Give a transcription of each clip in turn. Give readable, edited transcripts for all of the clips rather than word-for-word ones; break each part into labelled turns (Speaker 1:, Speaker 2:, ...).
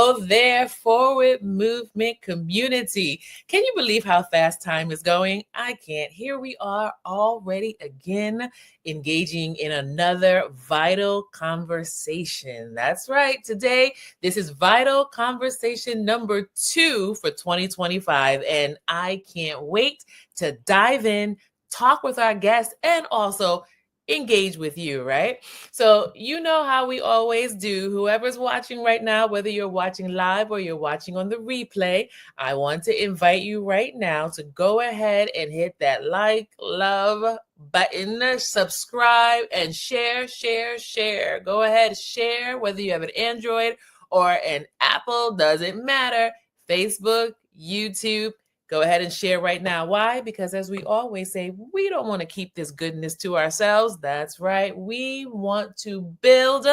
Speaker 1: Hello there, forward movement community. Can you believe how fast time is going? I can't. Here we are already again engaging in another vital conversation. That's right. Today, this is vital conversation number 2 for 2025. And I can't wait to dive in, talk with our guests, and also engage with you, right? So, you know how we always do. Whoever's watching right now, whether you're watching live or you're watching on the replay, I want to invite you right now to go ahead and hit that like, love button, subscribe, and share, share, share. Go ahead, share, whether you have an Android or an Apple, doesn't matter. Facebook, YouTube. Go ahead and share right now. Why? Because as we always say, we don't want to keep this goodness to ourselves. That's right. We want to build,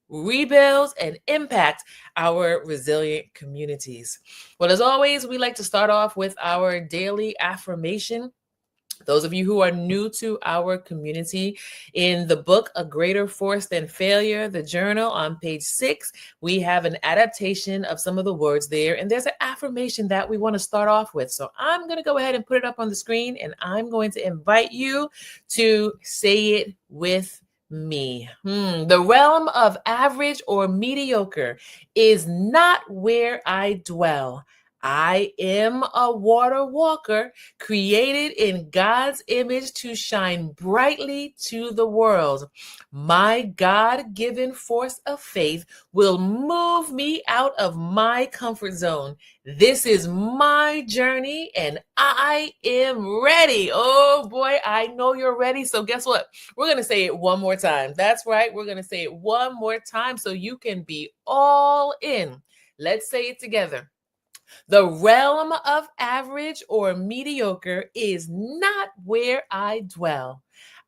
Speaker 1: rebuild, and impact our resilient communities. Well, as always, we like to start off with our daily affirmation. Those of you who are new to our community, in the book, A Greater Force Than Failure, the journal, on page 6, we have an adaptation of some of the words there. And there's an affirmation that we want to start off with. So I'm going to go ahead and put it up on the screen, and I'm going to invite you to say it with me. The realm of average or mediocre is not where I dwell. I am a water walker created in God's image to shine brightly to the world. My God-given force of faith will move me out of my comfort zone. This is my journey and I am ready. Oh boy, I know you're ready. So guess what? We're going to say it one more time. That's right. We're going to say it one more time so you can be all in. Let's say it together. The realm of average or mediocre is not where I dwell.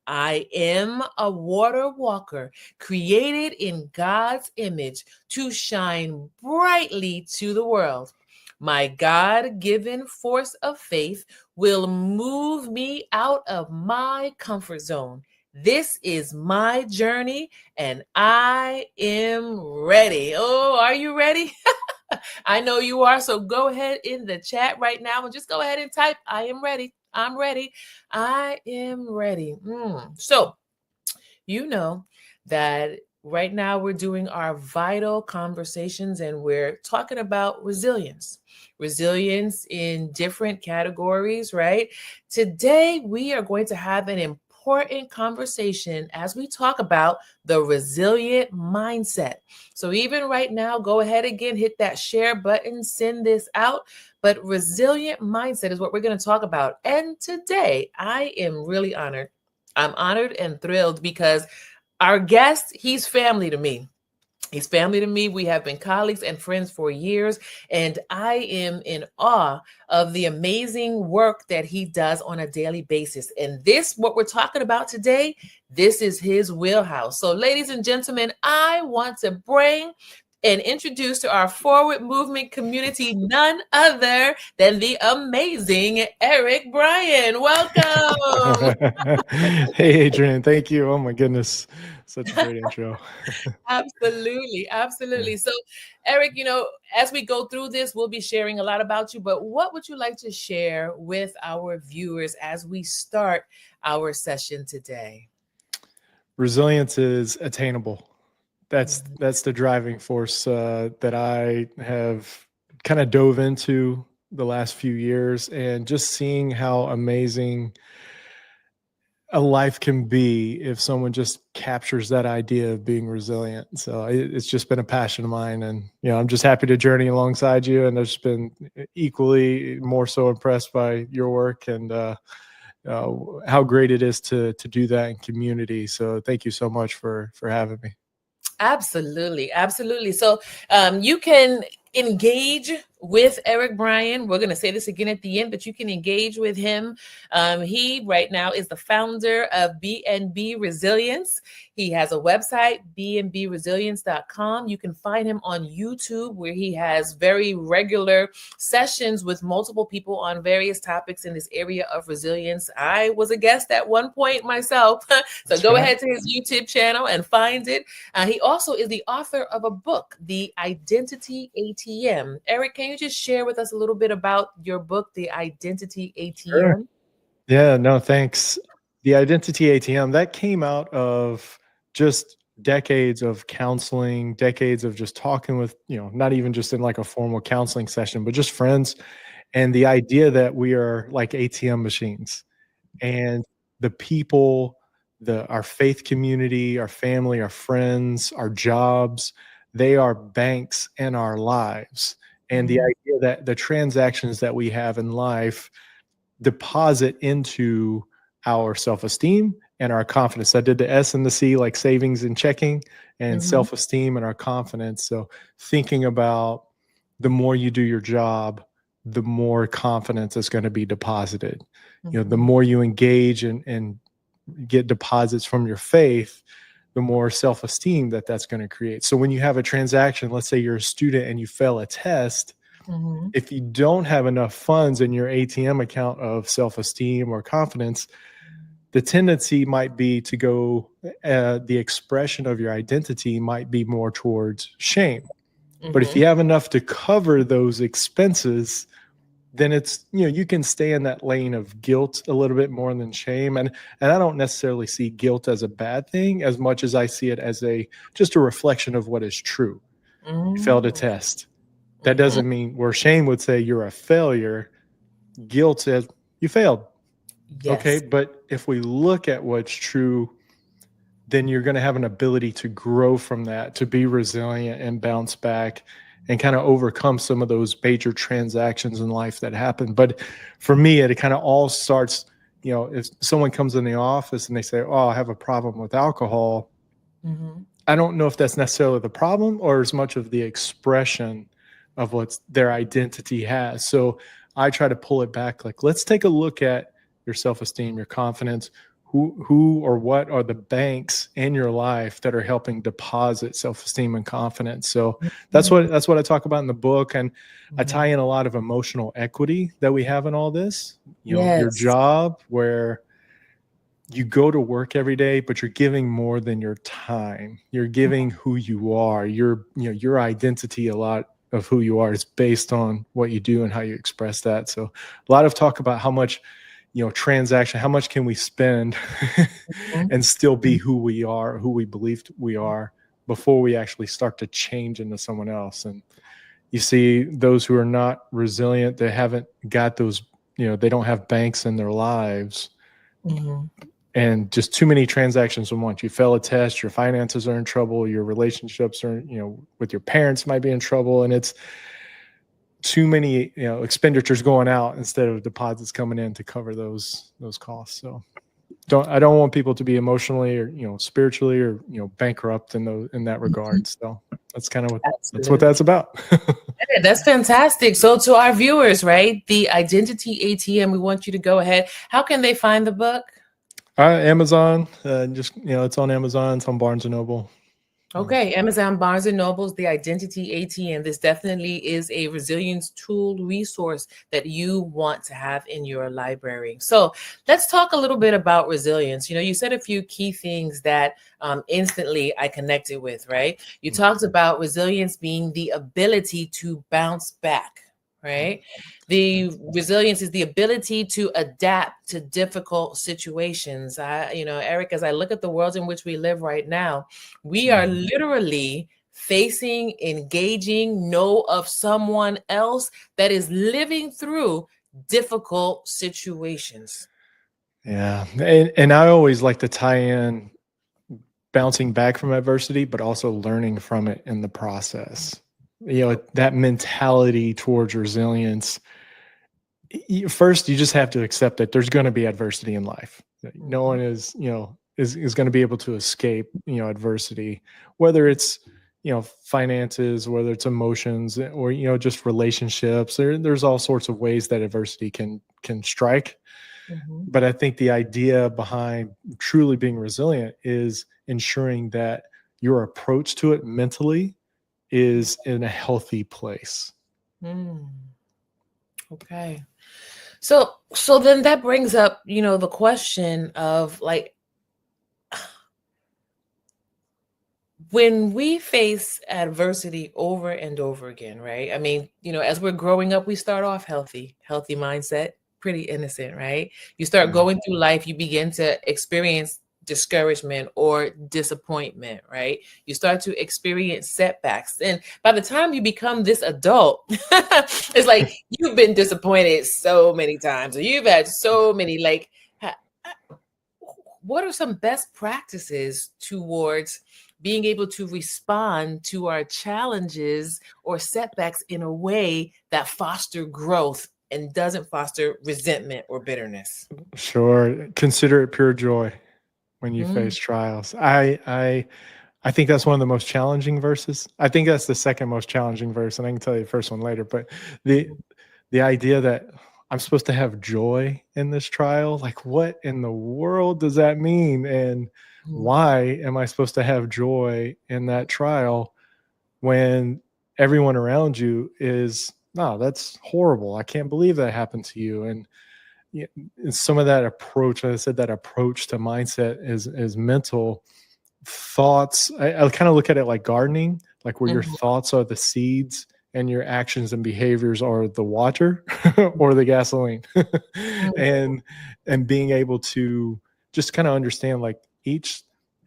Speaker 1: I am a water walker created in God's image to shine brightly to the world. My God-given force of faith will move me out of my comfort zone. This is my journey and I am ready. Oh, are you ready? I know you are. So go ahead in the chat right now and just go ahead and type, I am ready. I'm ready. I am ready. So, you know that right now we're doing our vital conversations and we're talking about resilience in different categories, right? Today, we are going to have an important conversation as we talk about the resilient mindset. So even right now, go ahead again, hit that share button, send this out. But resilient mindset is what we're going to talk about. And today, I am really honored. I'm honored and thrilled because our guest, he's family to me. He's family to me. We have been colleagues and friends for years, and I am in awe of the amazing work that he does on a daily basis. And this, what we're talking about today, this is his wheelhouse. So, ladies and gentlemen, I want to bring and introduce to our forward movement community none other than the amazing Eric Bryan. Welcome.
Speaker 2: Hey, Adrienne, thank you. Oh my goodness, such a great intro.
Speaker 1: Absolutely.
Speaker 2: Yeah.
Speaker 1: Absolutely. So, Eric, as we go through this, we'll be sharing a lot about you, but what would you like to share with our viewers as we start our session today?
Speaker 2: Resilience is attainable. That's
Speaker 1: Mhm.
Speaker 2: that's the driving force that I have kind of dove into the last few years, and just seeing how amazing a life can be if someone just captures that idea of being resilient. So it's just been a passion of mine, and I'm just happy to journey alongside you. And I've just been equally more so impressed by your work and how great it is to do that in community. So thank you so much for having me.
Speaker 1: Absolutely. Absolutely. So you can engage with Eric Bryan. We're going to say this again at the end, but you can engage with him. He right now is the founder of B&B Resilience. He has a website, bnbresilience.com. You can find him on YouTube, where he has very regular sessions with multiple people on various topics in this area of resilience. I was a guest at one point myself. So
Speaker 2: That's
Speaker 1: go
Speaker 2: right.
Speaker 1: ahead to his YouTube channel and find it. He also is the author of a book, The Identity ATM. Eric, can you just share with us a little bit about your book, The Identity ATM?
Speaker 2: Sure. Yeah, no, thanks. The Identity ATM, that came out of just decades of counseling, decades of just talking with, not even just in like a formal counseling session, but just friends. And the idea that we are like ATM machines, and the people, our faith community, our family, our friends, our jobs, they are banks in our lives. And the idea that the transactions that we have in life deposit into our self-esteem and our confidence. I did the S and the C, like savings and checking, and self-esteem and our confidence. So thinking about the more you do your job, the more confidence is going to be deposited. The more you engage and get deposits from your faith, the more self-esteem that's going to create. So when you have a transaction, let's say you're a student and you fail a test, if you don't have enough funds in your ATM account of self-esteem or confidence, the tendency might be to go, the expression of your identity might be more towards shame. But if you have enough to cover those expenses, then it's, you can stay in that lane of guilt a little bit more than shame. And I don't necessarily see guilt as a bad thing as much as I see it as just a reflection of what is true. You failed a test. That doesn't mean, where shame would say you're a failure, guilt says you failed.
Speaker 1: Yes.
Speaker 2: Okay. But if we look at what's true, then you're going to have an ability to grow from that, to be resilient and bounce back and kind of overcome some of those major transactions in life that happen. But for me, it kind of all starts, if someone comes in the office and they say, oh, I have a problem with alcohol, I don't know if that's necessarily the problem or as much of the expression of what their identity has. So I try to pull it back. Like, let's take a look at your self-esteem, your confidence. Who or what are the banks in your life that are helping deposit self-esteem and confidence? So that's what I talk about in the book. And I tie in a lot of emotional equity that we have in all this. Your job, where you go to work every day, but you're giving more than your time. You're giving who you are. Your identity, a lot of who you are is based on what you do and how you express that. So a lot of talk about how much, transaction, how much can we spend and still be who we are, who we believed we are, before we actually start to change into someone else. And you see those who are not resilient, they haven't got those, they don't have banks in their lives. And just too many transactions at once. You fail a test, your finances are in trouble, your relationships are, with your parents might be in trouble. And it's too many, expenditures going out instead of deposits coming in to cover those costs. So I don't want people to be emotionally or, spiritually or, bankrupt in that regard. So that's kind of what that's about.
Speaker 1: Yeah, that's fantastic. So to our viewers, right, the Identity ATM, we want you to go ahead. How can they find the book?
Speaker 2: Amazon, it's on Amazon, it's on Barnes and Noble.
Speaker 1: Okay, Amazon, Barnes and Noble's The Identity ATM. This definitely is a resilience tool resource that you want to have in your library. So let's talk a little bit about resilience. You said a few key things that instantly I connected with, right? You talked about resilience being the ability to bounce back, right? The resilience is the ability to adapt to difficult situations. Eric, as I look at the world in which we live right now, we are literally facing, engaging, know of someone else that is living through difficult situations.
Speaker 2: Yeah. And I always like to tie in bouncing back from adversity, but also learning from it in the process. That mentality towards resilience. First, you just have to accept that there's going to be adversity in life. No one is going to be able to escape, adversity, whether it's, finances, whether it's emotions or, just relationships. There's all sorts of ways that adversity can strike.
Speaker 1: Mhm.
Speaker 2: But I think the idea behind truly being resilient is ensuring that your approach to it mentally is in a healthy place.
Speaker 1: Mm. Okay. So then that brings up, the question of like, when we face adversity over and over again, right? I mean, as we're growing up, we start off healthy mindset, pretty innocent, right? You start going through life, you begin to experience discouragement or disappointment, right? You start to experience setbacks. And by the time you become this adult, it's like you've been disappointed so many times, or you've had so many, like, what are some best practices towards being able to respond to our challenges or setbacks in a way that foster growth and doesn't foster resentment or bitterness?
Speaker 2: Sure. Consider it pure joy when you
Speaker 1: Mm,
Speaker 2: face trials. I think that's one of the most challenging verses. I think that's the second most challenging verse, and I can tell you the first one later. But the the idea that I'm supposed to have joy in this trial, like what in the world does that mean? And
Speaker 1: mm,
Speaker 2: why am I supposed to have joy in that trial when everyone around you is, no, that's horrible. I can't believe that happened to you. And some of that approach, as I said, that approach to mindset is mental thoughts. I kind of look at it like gardening, like where your
Speaker 1: mhm,
Speaker 2: thoughts are the seeds and your actions and behaviors are the water or the gasoline.
Speaker 1: mm,
Speaker 2: and being able to just kind of understand, like, each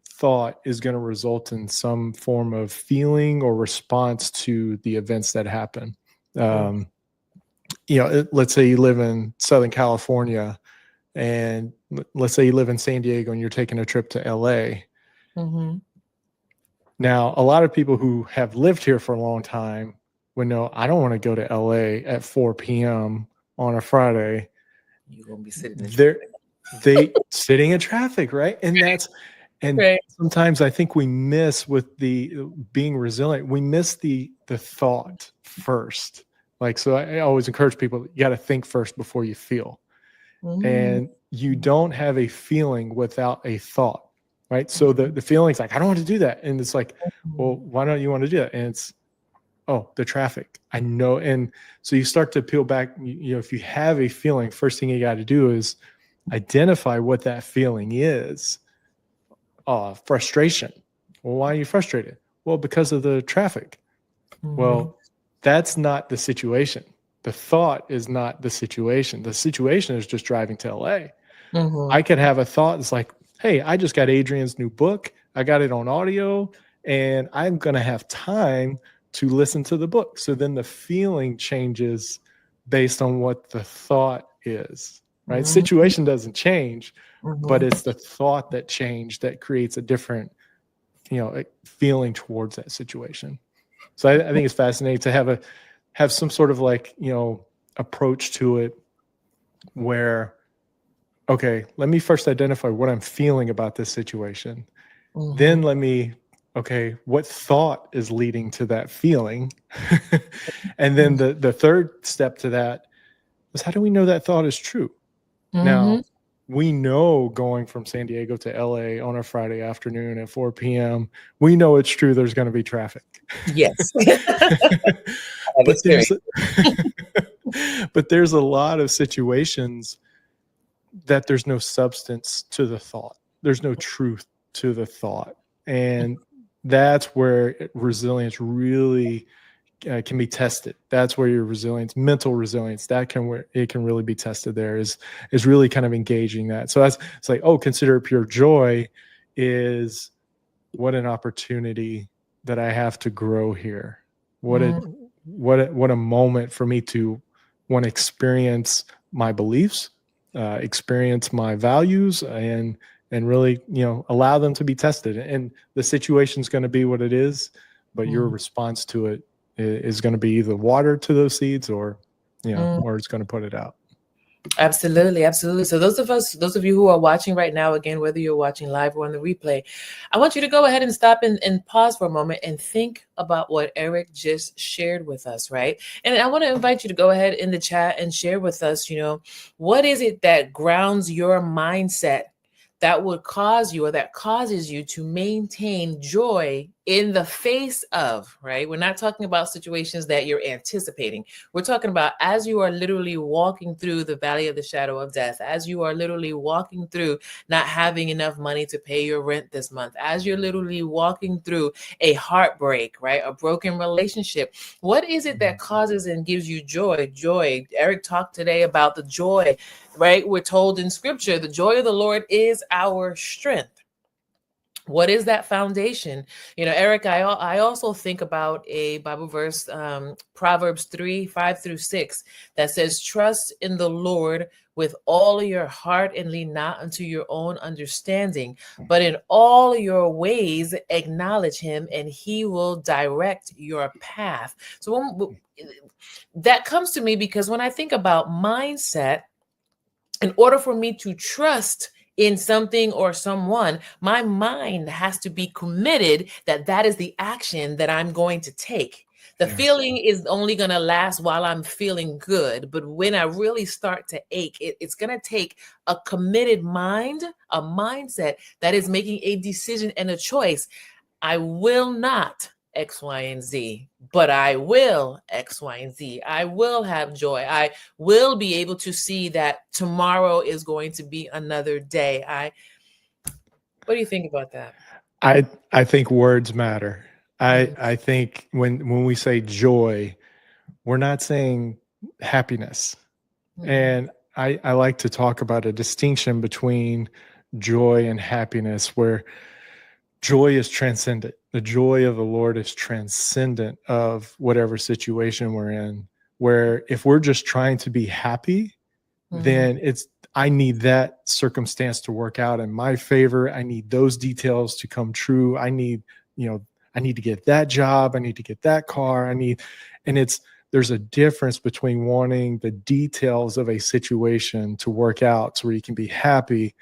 Speaker 2: thought is going to result in some form of feeling or response to the events that happen.
Speaker 1: mm,
Speaker 2: um, Let's say you live in Southern California, and let's say you live in San Diego and you're taking a trip to LA.
Speaker 1: mhm.
Speaker 2: Now, a lot of people who have lived here for a long time would know, I don't want to go to LA at 4 p.m. on a Friday.
Speaker 1: You're gonna be sitting in
Speaker 2: They're
Speaker 1: traffic.
Speaker 2: they sitting in traffic, right? And
Speaker 1: Right.
Speaker 2: sometimes I think we miss with the being resilient, we miss the thought first. Like, so I always encourage people, you got to think first before you feel.
Speaker 1: Mm,
Speaker 2: And you don't have a feeling without a thought, right? So the feeling's like, I don't want to do that. And it's like, well,
Speaker 1: mm,
Speaker 2: why don't you want to do that? And it's, oh, the traffic. I know. And so you start to peel back, if you have a feeling, first thing you got to do is identify what that feeling is. Frustration. Well, why are you frustrated? Well, because of the traffic.
Speaker 1: mhm,
Speaker 2: Well, that's not the situation. The thought is not the situation. The situation is just driving to LA.
Speaker 1: mhm,
Speaker 2: I could have a thought that's like, hey, I just got Adrienne's new book. I got it on audio, and I'm going to have time to listen to the book. So then the feeling changes based on what the thought is, right?
Speaker 1: mhm,
Speaker 2: Situation doesn't change, but
Speaker 1: mhm,
Speaker 2: it's the thought that changed that creates a different, feeling towards that situation. So I think it's fascinating to have some sort of, like, approach to it where, okay, let me first identify what I'm feeling about this situation. Then
Speaker 1: mhm,
Speaker 2: okay, what thought is leading to that feeling? And then the third step to that is, how do we know that thought is true?
Speaker 1: mhm.
Speaker 2: Now, we know going from San Diego to LA on a Friday afternoon at 4 p.m., we know it's true there's going to be traffic.
Speaker 1: Yes. I have
Speaker 2: But there's
Speaker 1: experience.
Speaker 2: but there's a lot of situations that there's no substance to the thought. There's no truth to the thought. And that's where resilience really can be tested. That's where your resilience, mental resilience, where it can really be tested. There is really kind of engaging that. So it's like, oh, consider it pure joy. Is what an opportunity that I have to grow here. What a
Speaker 1: Mm,
Speaker 2: what a moment for me to want to experience my beliefs, experience my values, and really, allow them to be tested. And the situation's going to be what it is, but your
Speaker 1: mm,
Speaker 2: response to it is going to be either water to those seeds, or
Speaker 1: mm.
Speaker 2: or it's going to put it out.
Speaker 1: Absolutely, absolutely. So those of you who are watching right now, again, whether you're watching live or on the replay, I want you to go ahead and stop and pause for a moment and think about what Eric just shared with us, right? And I want to invite you to go ahead in the chat and share with us, what is it that grounds your mindset that would cause you or that causes you to maintain joy in the face of, right? We're not talking about situations that you're anticipating. We're talking about as you are literally walking through the valley of the shadow of death, as you are literally walking through not having enough money to pay your rent this month, as you're literally walking through a heartbreak, right? A broken relationship. What is it that causes and gives you joy? Joy. Eric talked today about the joy, right? We're told in scripture, the joy of the Lord is our strength. What is that foundation? Eric, I also think about a Bible verse, Proverbs 3:5-6, that says, trust in the Lord with all your heart and lean not unto your own understanding, but in all your ways acknowledge him and he will direct your path. So that comes to me because when I think about mindset, in order for me to trust in something or someone, my mind has to be committed that that is the action that I'm going to take. The
Speaker 2: Yeah.
Speaker 1: feeling is only going to last while I'm feeling good. But when I really start to ache, it's going to take a committed mind, a mindset that is making a decision and a choice. I will not X, Y, and Z, but I will X, Y, and Z. I will have joy. I will be able to see that tomorrow is going to be another day. What do you think about that?
Speaker 2: I think words matter.
Speaker 1: Mhm.
Speaker 2: I think when we say joy, we're not saying happiness.
Speaker 1: Mhm.
Speaker 2: And I like to talk about a distinction between joy and happiness, where joy is transcendent. The joy of the Lord is transcendent of whatever situation we're in. Where if we're just trying to be happy,
Speaker 1: Mhm.
Speaker 2: then I need that circumstance to work out in my favor. I need those details to come true. I need to get that job. I need to get that car. And there's a difference between wanting the details of a situation to work out so where you can be happy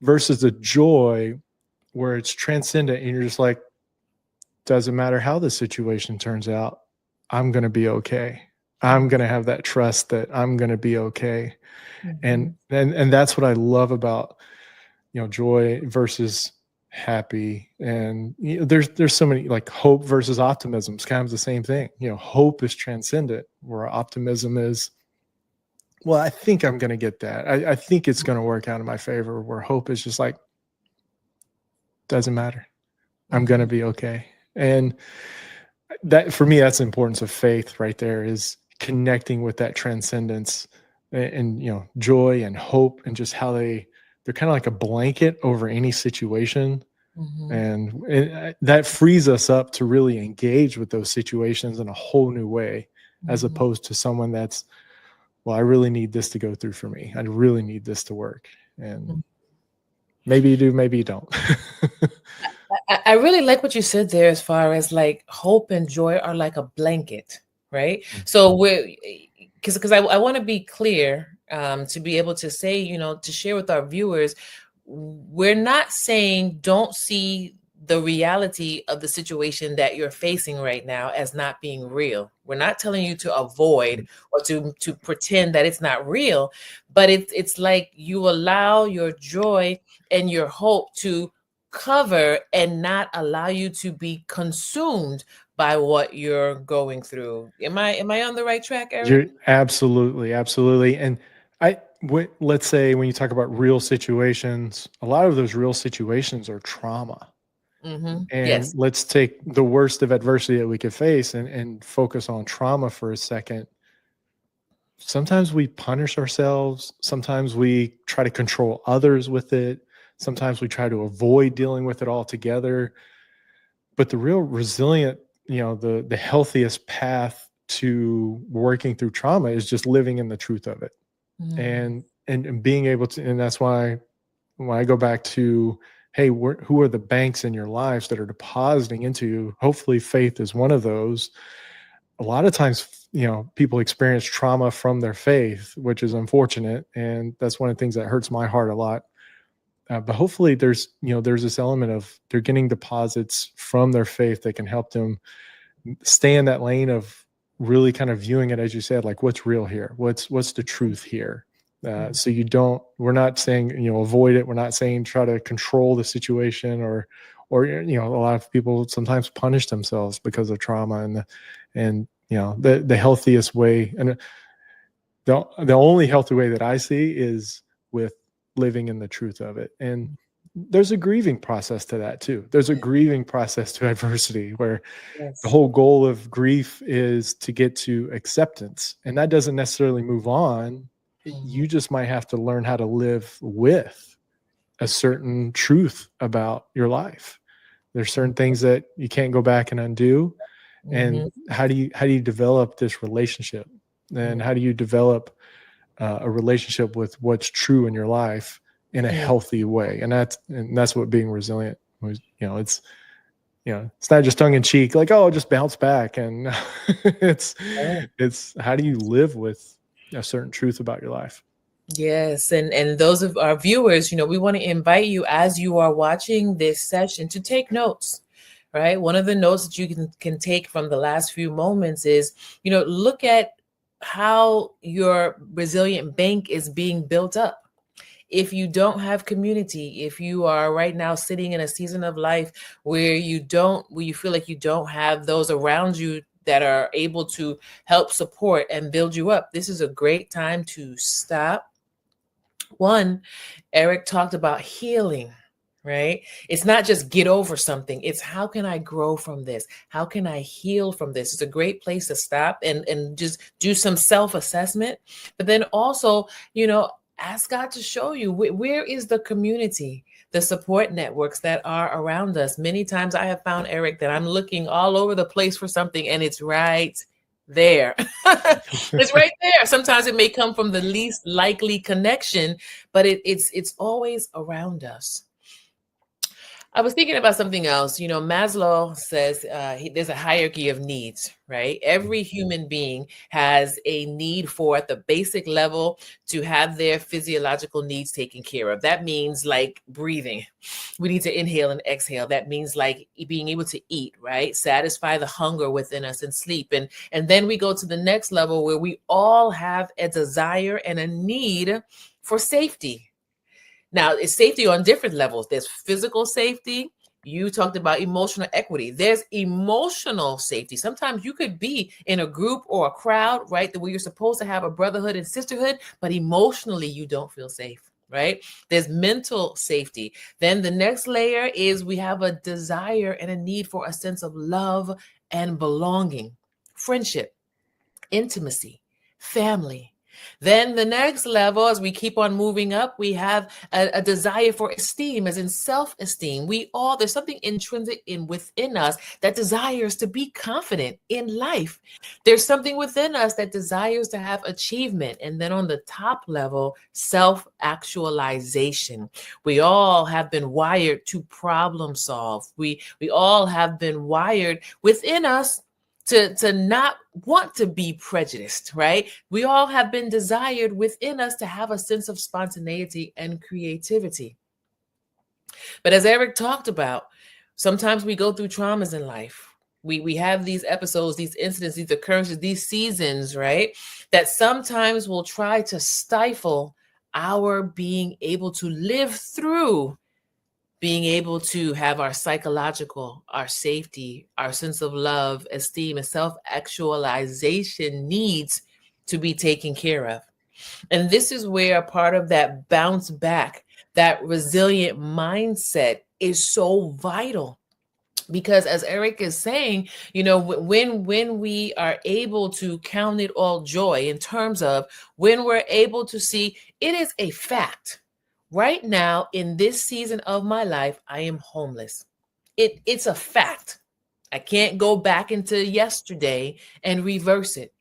Speaker 2: versus the joy where it's transcendent and you're just like, doesn't matter how the situation turns out, I'm going to be okay. I'm going to have that trust that I'm going to be okay. And
Speaker 1: Mhm.
Speaker 2: that's what I love about joy versus happy. And there's so many, like hope versus optimism. It's kind of the same thing. Hope is transcendent, where optimism is, well, I think I'm going to get that. I think it's going to work out in my favor. Where hope is just like, doesn't matter. I'm going to
Speaker 1: Mhm.
Speaker 2: be okay. And that, for me, that's the importance of faith right there, is connecting with that transcendence and joy and hope, and just how they're kind of like a blanket over any situation.
Speaker 1: Mhm.
Speaker 2: And that frees us up to really engage with those situations in a whole new way, as
Speaker 1: Mhm.
Speaker 2: opposed to someone that's, well, I really need this to go through for me. I really need this to work. And
Speaker 1: Mhm.
Speaker 2: maybe you do, maybe you don't.
Speaker 1: I really like what you said there, as far as like hope and joy are like a blanket, right? So we're because I want to be clear, to be able to say, to share with our viewers, we're not saying don't see the reality of the situation that you're facing right now as not being real. We're not telling you to avoid or to pretend that it's not real, but it's like you allow your joy and your hope to cover and not allow you to be consumed by what you're going through. Am I on the right track, Eric?
Speaker 2: You're absolutely, absolutely. And let's say when you talk about real situations, a lot of those real situations are trauma.
Speaker 1: Mm-hmm.
Speaker 2: And
Speaker 1: Yes.
Speaker 2: let's take the worst of adversity that we could face and focus on trauma for a second. Sometimes we punish ourselves. Sometimes we try to control others with it. Sometimes we try to avoid dealing with it altogether. But the real resilient, the healthiest path to working through trauma is just living in the truth of it,
Speaker 1: Mm-hmm.
Speaker 2: and being able to. And that's why when I go back to, hey, who are the banks in your lives that are depositing into you? Hopefully faith is one of those. A lot of times people experience trauma from their faith, which is unfortunate. And that's one of the things that hurts my heart a lot. But hopefully there's this element of they're getting deposits from their faith that can help them stay in that lane of really kind of viewing it, as you said, like what's real here, what's the truth here. So we're not saying, avoid it. We're not saying try to control the situation or, a lot of people sometimes punish themselves because of trauma, and the healthiest way, and the only healthy way that I see is with living in the truth of it. And there's a grieving process to that too. There's a grieving process to adversity where the whole goal of grief is to get to acceptance. And that doesn't necessarily move on. You just might have to learn how to live with a certain truth about your life. There's certain things that you can't go back and undo. And how do you develop this relationship? And how do you develop a relationship with what's true in your life in a healthy way? And that's what being resilient was. It's not just tongue in cheek, like, oh, just bounce back. And it's how do you live with a certain truth about your life?
Speaker 1: Yes, and those of our viewers, we want to invite you as you are watching this session to take notes. Right? One of the notes that you can take from the last few moments is, look at how your resilient bank is being built up. If you don't have community, if you are right now sitting in a season of life where you feel like you don't have those around you that are able to help support and build you up, this is a great time to stop. One, Eric talked about healing. Right? It's not just get over something. It's how can I grow from this? How can I heal from this? It's a great place to stop and just do some self-assessment. But then also, ask God to show you where is the community, the support networks that are around us. Many times I have found, Eric, that I'm looking all over the place for something and it's right there. It's right there. Sometimes it may come from the least likely connection, but it's always around us. I was thinking about something else. Maslow says there's a hierarchy of needs, right? Every human being has a need for, at the basic level, to have their physiological needs taken care of. That means like breathing. We need to inhale and exhale. That means like being able to eat, right? Satisfy the hunger within us and sleep. And then we go to the next level where we all have a desire and a need for safety. Now, it's safety on different levels. There's physical safety. You talked about emotional equity. There's emotional safety. Sometimes you could be in a group or a crowd, right, where you're supposed to have a brotherhood and sisterhood, but emotionally you don't feel safe, right? There's mental safety. Then the next layer is we have a desire and a need for a sense of love and belonging, friendship, intimacy, family. Then the next level, as we keep on moving up, we have a desire for esteem, as in self-esteem. There's something intrinsic within us that desires to be confident in life. There's something within us that desires to have achievement. And then on the top level, self-actualization. We all have been wired to problem solve. We all have been wired within us to not want to be prejudiced, right? We all have been desired within us to have a sense of spontaneity and creativity. But as Eric talked about, sometimes we go through traumas in life. We have these episodes, these incidents, these occurrences, these seasons, right? That sometimes will try to stifle our being able to live through, being able to have our psychological, our safety, our sense of love, esteem, and self-actualization needs to be taken care of. And this is where a part of that bounce back, that resilient mindset is so vital. Because as Eric is saying, when we are able to count it all joy, in terms of when we're able to see it is a fact. Right now, in this season of my life, I am homeless. It's a fact. I can't go back into yesterday and reverse it.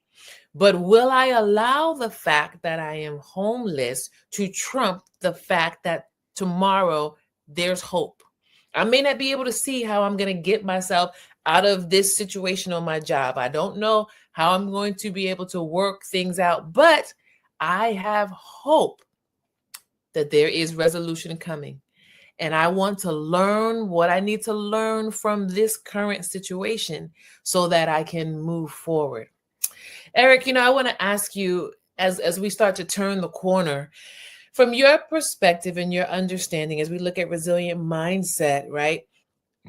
Speaker 1: But will I allow the fact that I am homeless to trump the fact that tomorrow there's hope? I may not be able to see how I'm going to get myself out of this situation on my job. I don't know how I'm going to be able to work things out. But I have hope that there is resolution coming. And I want to learn what I need to learn from this current situation so that I can move forward. Eric, I want to ask you, as we start to turn the corner, from your perspective and your understanding, as we look at resilient mindset, right?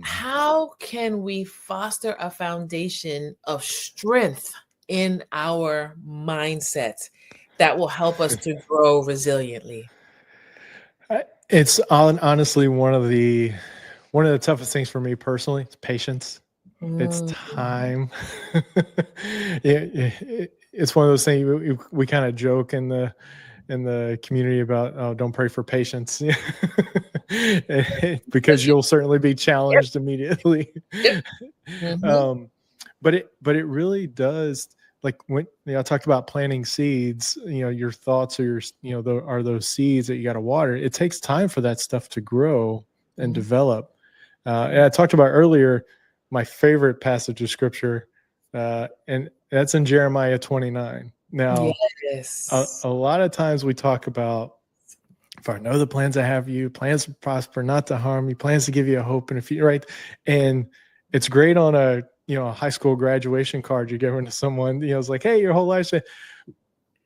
Speaker 1: How can we foster a foundation of strength in our mindset that will help us to grow resiliently?
Speaker 2: It's honestly one of the toughest things for me personally. It's patience. It's
Speaker 1: Mm,
Speaker 2: time. It's one of those things we kind of joke in the community about, oh, don't pray for patience because you'll certainly be
Speaker 1: yep,
Speaker 2: challenged immediately.
Speaker 1: yep. Mm-hmm,
Speaker 2: um, but it really does, like when I talk about planting seeds, your thoughts are are those seeds that you got to water. It takes time for that stuff to grow and
Speaker 1: mm-hmm,
Speaker 2: develop. And I talked about earlier my favorite passage of scripture, and that's in Jeremiah 29. Now, a
Speaker 1: yes.
Speaker 2: lot of times we talk about, if I know the plans I have for you, plans to prosper, not to harm you, plans to give you a hope and a future, right? And it's great on a high school graduation card you're giving to someone, it's like, hey, your whole life.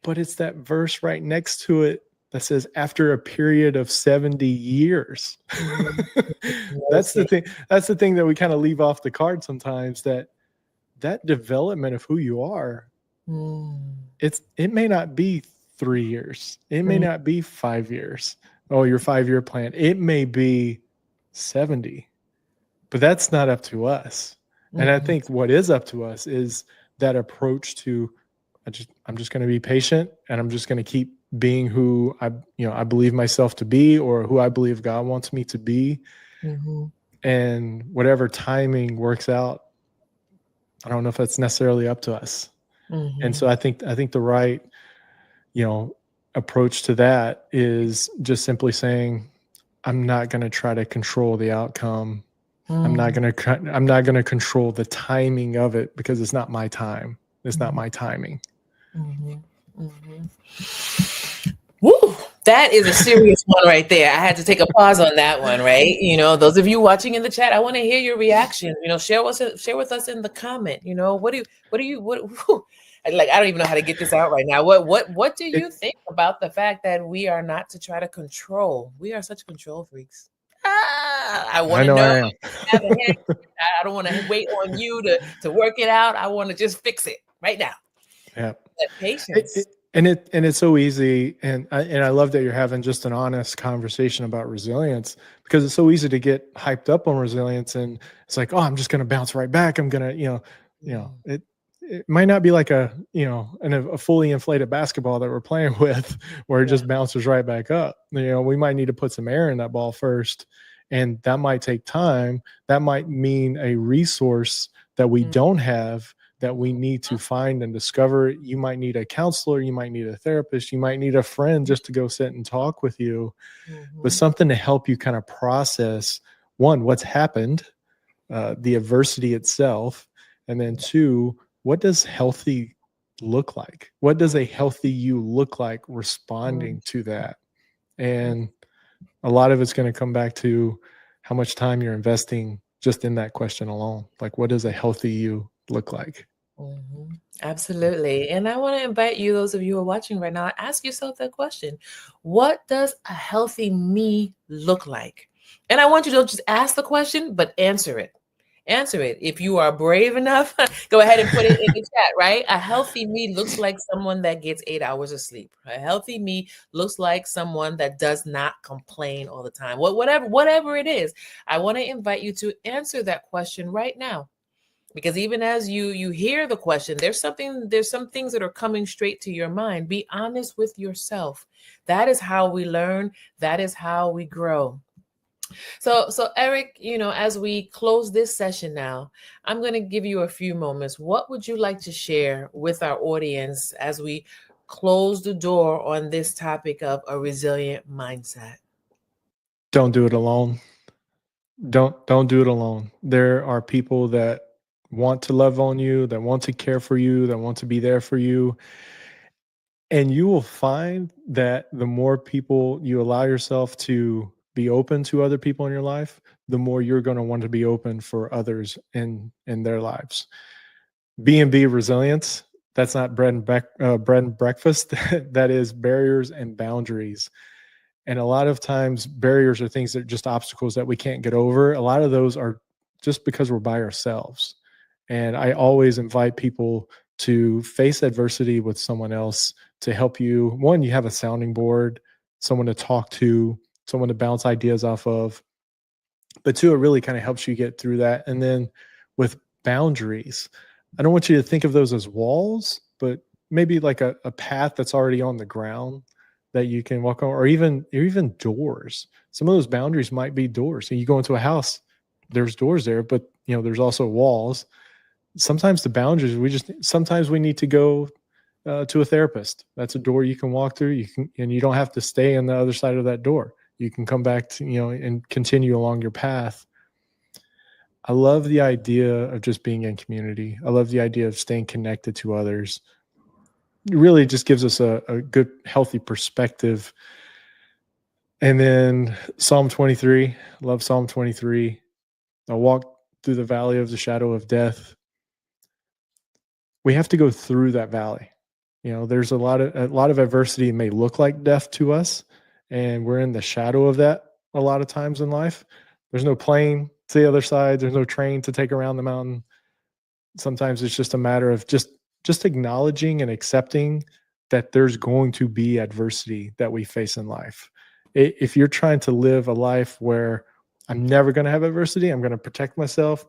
Speaker 2: But it's that verse right next to it that says, after a period of 70 years.
Speaker 1: Mhm.
Speaker 2: That's the
Speaker 1: Mercy.
Speaker 2: thing. That's the thing that we kind of leave off the card sometimes, that development of who you are,
Speaker 1: Mm,
Speaker 2: it may not be 3 years. It may
Speaker 1: mm,
Speaker 2: not be 5 years. Oh, your 5-year plan. It may be 70, but that's not up to us. And I
Speaker 1: mhm,
Speaker 2: think what is up to us is that approach to, I'm just going to be patient, and I'm just going to keep being who I believe myself to be, or who I believe God wants me to be.
Speaker 1: mhm,
Speaker 2: And whatever timing works out, I don't know if that's necessarily up to us. And so
Speaker 1: mhm,
Speaker 2: I think the right, approach to that is just simply saying, I'm not going to try to control the outcome.
Speaker 1: mm,
Speaker 2: I'm not going to control the timing of it, because it's not my time. It's not
Speaker 1: mhm,
Speaker 2: my timing.
Speaker 1: mhm, mhm. Woo! That is a serious one right there. I had to take a pause on that one, right? Those of you watching in the chat, I want to hear your reaction. Share with us in the comment. Whew. Like, I don't even know how to get this out right now. What do you
Speaker 2: It,
Speaker 1: think about the fact that we are not to try to control? We are such control freaks. I want
Speaker 2: I
Speaker 1: to
Speaker 2: know
Speaker 1: know.
Speaker 2: I am.
Speaker 1: Have a head. I don't want to wait on you to work it out. I want to just fix it right now.
Speaker 2: Yeah.
Speaker 1: That
Speaker 2: It,
Speaker 1: patience.
Speaker 2: it, and it's so easy, and I love that you're having just an honest conversation about resilience, because it's so easy to get hyped up on resilience, and it's like, oh, I'm just going to bounce right back. I'm going to,
Speaker 1: Mm,
Speaker 2: it might not be like a fully inflated basketball that we're playing with, where it
Speaker 1: yeah.
Speaker 2: just bounces right back up. We might need to put some air in that ball first, and that might take time. That might mean a resource that we
Speaker 1: Mm,
Speaker 2: don't have, that we need to find and discover. You might need a counselor, you might need a therapist, you might need a friend just to go sit and talk with you, but
Speaker 1: mhm,
Speaker 2: something to help you kind of process, one, what's happened, the adversity itself, and then two, what does healthy look like? What does a healthy you look like
Speaker 1: mm,
Speaker 2: responding to that? And a lot of it's going to come back to how much time you're investing just in that question alone. Like, what does a healthy you look like?
Speaker 1: mhm. Absolutely. And I want to invite you, those of you who are watching right now, ask yourself that question. What does a healthy me look like? And I want you to don't just ask the question, but answer it. Answer it. If you are brave enough, go ahead and put it in the chat, right? A healthy me looks like someone that gets 8 hours of sleep. A healthy me looks like someone that does not complain all the time. Whatever it is, I want to invite you to answer that question right now, because even as you hear the question, there's some things that are coming straight to your mind. Be honest with yourself. That is how we learn. That is how we grow. So Eric, as we close this session now, I'm going to give you a few moments. What would you like to share with our audience as we close the door on this topic of a resilient mindset?
Speaker 2: Don't do it alone. Don't do it alone. There are people that want to love on you, that want to care for you, that want to be there for you. And you will find that the more people you allow yourself to be open to other people in your life, the more you're going to want to be open for others in their lives. B&B resilience, that's not bread and breakfast. That is barriers and boundaries. And a lot of times barriers are things that are just obstacles that we can't get over. A lot of those are just because we're by ourselves. And I always invite people to face adversity with someone else to help you. One, you have a sounding board, someone to talk to, someone to bounce ideas off of. But two, it really kind of helps you get through that. And then with boundaries, I don't want you to think of those as walls, but maybe like a path that's already on the ground that you can walk on, or even doors. Some of those boundaries might be doors. So you go into a house, there's doors there, but there's also walls. Sometimes the boundaries, sometimes we need to go to a therapist. That's a door you can walk through. And you don't have to stay on the other side of that door. You can come back to, and continue along your path. I love the idea of just being in community. I love the idea of staying connected to others. It really just gives us a good, healthy perspective. And then Psalm 23, love Psalm 23. I walk through the valley of the shadow of death. We have to go through that valley. There's a lot of adversity may look like death to us, and we're in the shadow of that a lot of times in life. There's no plane to the other side. There's no train to take around the mountain. Sometimes it's just a matter of just acknowledging and accepting that there's going to be adversity that we face in life. If you're trying to live a life where I'm never going to have adversity, I'm going to protect myself,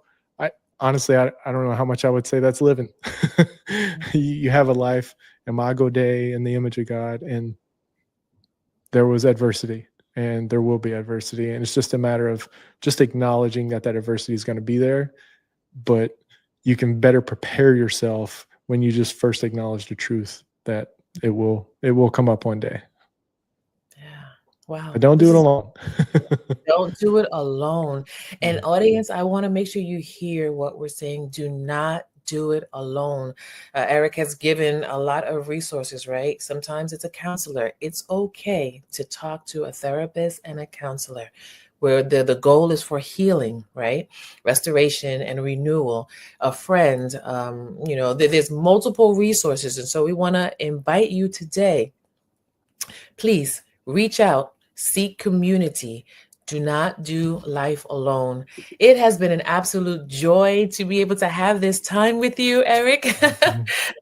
Speaker 2: honestly, I don't know how much I would say that's living. You have a life, imago Dei, in the image of God, and there was adversity, and there will be adversity, and it's just a matter of just acknowledging that adversity is going to be there, but you can better prepare yourself when you just first acknowledge the truth that it will come up one day.
Speaker 1: Yeah. Wow.
Speaker 2: But don't do it alone.
Speaker 1: Don't do it alone. And audience, I want to make sure you hear what we're saying. Do not do it alone. Eric has given a lot of resources, right? Sometimes it's a counselor. It's okay to talk to a therapist and a counselor, where the goal is for healing, right? Restoration and renewal. A friend, there's multiple resources. And so we want to invite you today, please reach out, seek community. Do not do life alone. It has been an absolute joy to be able to have this time with you, Eric.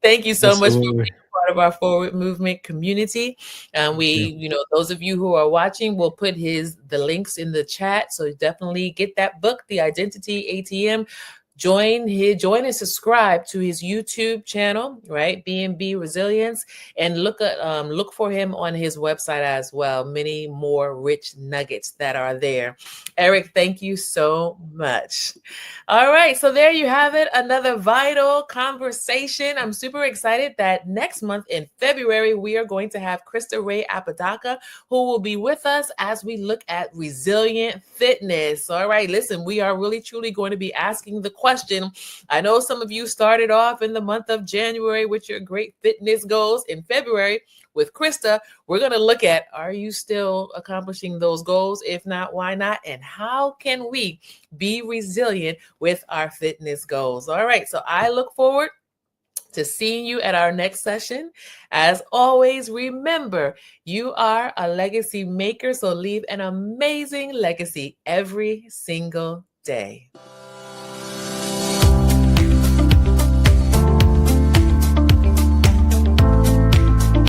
Speaker 1: Thank you so much for being part of our Forward Movement community. Those of you who are watching, we'll put the links in the chat. So definitely get that book, The Identity ATM. Join and subscribe to his YouTube channel, right? B&B Resilience, and look for him on his website as well. Many more rich nuggets that are there. Eric, thank you so much. All right, so there you have it, another vital conversation. I'm super excited that next month in February, we are going to have Krista Ray Apodaca, who will be with us as we look at resilient fitness. All right, listen, we are really truly going to be asking the question. I know some of you started off in the month of January with your great fitness goals. In February with Krista, we're going to look at, are you still accomplishing those goals? If not, why not? And how can we be resilient with our fitness goals? All right, so I look forward to seeing you at our next session. As always, remember, you are a legacy maker, so leave an amazing legacy every single day.